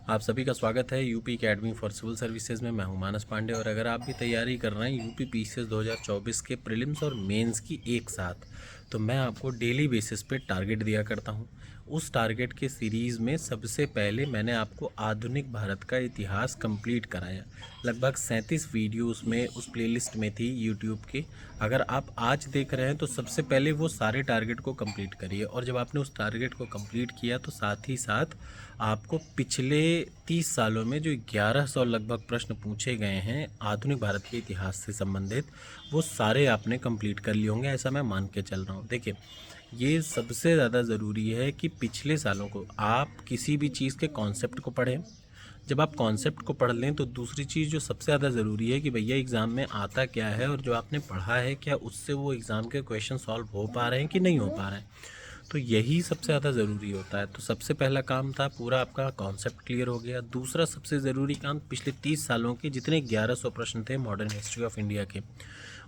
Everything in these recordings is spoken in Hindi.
आप सभी का स्वागत है UP academy for civil services में। मैं हूं मानस पांडे और अगर आप भी तैयारी कर रहे हैं यूपी पीसीएस 2024 के प्रीलिम्स और मेंस की एक साथ, तो मैं आपको डेली बेसिस पे टारगेट दिया करता हूं। उस टारगेट के सीरीज़ में सबसे पहले मैंने आपको आधुनिक भारत का इतिहास कंप्लीट कराया। लगभग 37 वीडियो उसमें उस प्लेलिस्ट में थी यूट्यूब की। अगर आप आज देख रहे हैं तो सबसे पहले वो सारे टारगेट को कंप्लीट करिए, और जब आपने उस टारगेट को कंप्लीट किया तो साथ ही साथ आपको पिछले 30 सालों में जो 1100 लगभग प्रश्न पूछे गए हैं आधुनिक भारत के इतिहास से संबंधित, वो सारे आपने कंप्लीट कर लिए होंगे, ऐसा मैं मान के चल रहा हूँ। देखिए, ये सबसे ज़्यादा ज़रूरी है कि पिछले सालों को आप किसी भी चीज़ के कॉन्सेप्ट को पढ़ें। जब आप कॉन्सेप्ट को पढ़ लें तो दूसरी चीज़ जो सबसे ज़्यादा ज़रूरी है कि भैया एग्ज़ाम में आता क्या है, और जो आपने पढ़ा है क्या उससे वो एग्ज़ाम के क्वेश्चन सॉल्व हो पा रहे हैं कि नहीं हो पा रहे हैं। तो यही सबसे ज़्यादा ज़रूरी होता है। तो सबसे पहला काम था, पूरा आपका कॉन्सेप्ट क्लियर हो गया। दूसरा सबसे ज़रूरी काम, पिछले 30 सालों के जितने 1100 प्रश्न थे मॉडर्न हिस्ट्री ऑफ इंडिया के,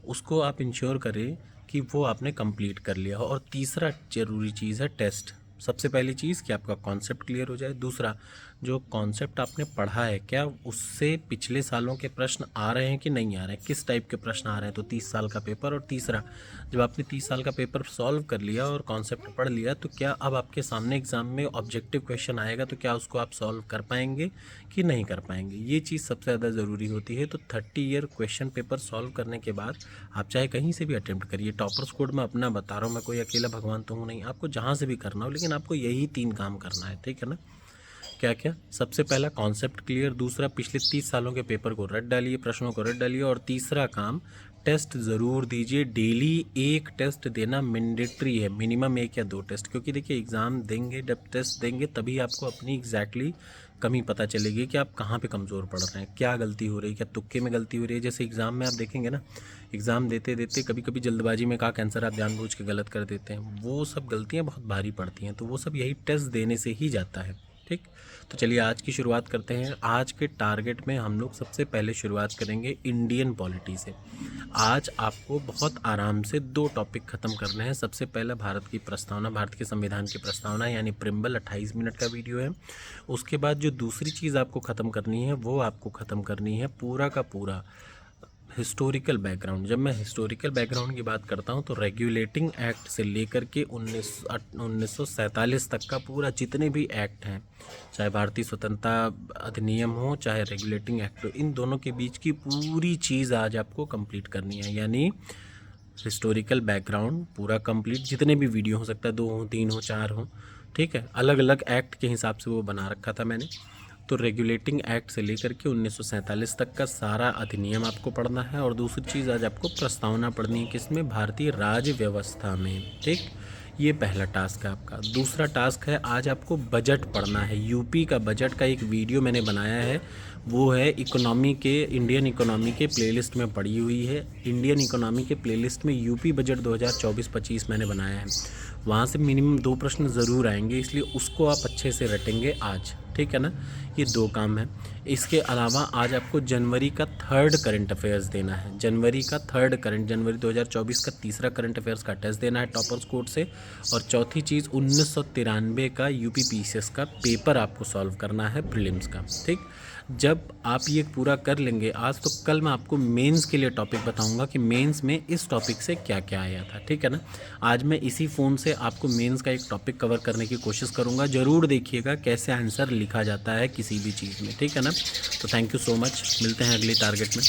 उसको आप इंश्योर करें कि वो आपने कंप्लीट कर लिया हो। और तीसरा ज़रूरी चीज़ है टेस्ट। सबसे पहली चीज़ कि आपका कॉन्सेप्ट क्लियर हो जाए। दूसरा, जो कॉन्सेप्ट आपने पढ़ा है क्या उससे पिछले सालों के प्रश्न आ रहे हैं कि नहीं आ रहे हैं, किस टाइप के प्रश्न आ रहे हैं, तो 30 साल का पेपर। और तीसरा, जब आपने 30 साल का पेपर सॉल्व कर लिया और कॉन्सेप्ट पढ़ लिया तो क्या अब आपके सामने एग्ज़ाम में ऑब्जेक्टिव क्वेश्चन आएगा तो क्या उसको आप सॉल्व कर पाएंगे कि नहीं कर पाएंगे। ये चीज़ सबसे ज़्यादा ज़रूरी होती है। तो 30 ईयर क्वेश्चन पेपर सॉल्व करने के बाद आप चाहे कहीं से भी अटेम्प्ट करिए। टॉपर्स कोड में अपना बता रहा हूँ, मैं कोई अकेला भगवान तो हूँ नहीं, आपको जहाँ से भी करना हो, लेकिन आपको यही 3 काम करना है, ठीक है ना। क्या क्या? सबसे पहला कॉन्सेप्ट क्लियर, दूसरा पिछले 30 सालों के पेपर को रट डालिए, प्रश्नों को रट डालिए, और तीसरा काम, टेस्ट ज़रूर दीजिए। डेली एक टेस्ट देना मैंडेटरी है, मिनिमम 1 या 2 टेस्ट, क्योंकि देखिए एग्ज़ाम देंगे, जब टेस्ट देंगे तभी आपको अपनी एग्जैक्टली कमी पता चलेगी कि आप कहाँ पे कमज़ोर पड़ रहे हैं, क्या गलती हो रही है, क्या तुक्के में गलती हो रही है। जैसे एग्ज़ाम में आप देखेंगे ना, एग्ज़ाम देते देते कभी कभी जल्दबाजी में का आंसर आप जानबूझ के गलत कर देते हैं, वो सब गलतियाँ बहुत भारी पड़ती हैं। तो वो सब यही टेस्ट देने से ही जाता है, ठीक। तो चलिए आज की शुरुआत करते हैं। आज के टारगेट में हम लोग सबसे पहले शुरुआत करेंगे इंडियन पॉलिटी से। आज आपको बहुत आराम से 2 टॉपिक ख़त्म करने हैं। सबसे पहला भारत की प्रस्तावना, भारत के संविधान की प्रस्तावना यानी प्रिम्बल, 28 मिनट का वीडियो है। उसके बाद जो दूसरी चीज़ आपको ख़त्म करनी है वो आपको ख़त्म करनी है पूरा का पूरा हिस्टोरिकल बैकग्राउंड। जब मैं हिस्टोरिकल बैकग्राउंड की बात करता हूँ तो रेगुलेटिंग एक्ट से लेकर के 1947 तक का पूरा जितने भी एक्ट हैं, चाहे भारतीय स्वतंत्रता अधिनियम हो चाहे रेगुलेटिंग एक्ट हो, इन दोनों के बीच की पूरी चीज़ आज आपको कंप्लीट करनी है। यानी हिस्टोरिकल बैकग्राउंड पूरा कंप्लीट, जितने भी वीडियो हो सकता है 2 हो, 3 हो, 4 हो, ठीक है, अलग अलग एक्ट के हिसाब से वो बना रखा था मैंने। तो रेगुलेटिंग एक्ट से लेकर के 1947 तक का सारा अधिनियम आपको पढ़ना है। और दूसरी चीज़ आज आपको प्रस्तावना पढ़नी है, किसमें, भारतीय राज्य व्यवस्था में, ठीक। ये पहला टास्क है आपका। दूसरा टास्क है आज आपको बजट पढ़ना है। यूपी का बजट का एक वीडियो मैंने बनाया है, वो है इकोनॉमी के, इंडियन इकोनॉमी के प्लेलिस्ट में पड़ी हुई है। इंडियन इकोनॉमी के प्लेलिस्ट में यूपी बजट 2024-25 मैंने बनाया है, वहाँ से मिनिमम 2 प्रश्न ज़रूर आएंगे, इसलिए उसको आप अच्छे से रटेंगे आज, ठीक है ना। ये 2 काम है। इसके अलावा आज आपको जनवरी का 3rd करंट अफेयर्स देना है। जनवरी 2024 का तीसरा करंट अफेयर्स का टेस्ट देना है टॉपर्स कोड से। और चौथी चीज़, 1993 का यूपी पीसीएस का पेपर आपको सॉल्व करना है, प्रीलिम्स का, ठीक। जब आप ये पूरा कर लेंगे आज, तो कल मैं आपको मेंस के लिए टॉपिक बताऊंगा कि मेंस में इस टॉपिक से क्या क्या आया था, ठीक है ना। आज मैं इसी फ़ोन से आपको मेंस का एक टॉपिक कवर करने की कोशिश करूंगा। ज़रूर देखिएगा कैसे आंसर लिखा जाता है किसी भी चीज़ में, ठीक है ना। तो थैंक यू सो मच, मिलते हैं अगले टारगेट में।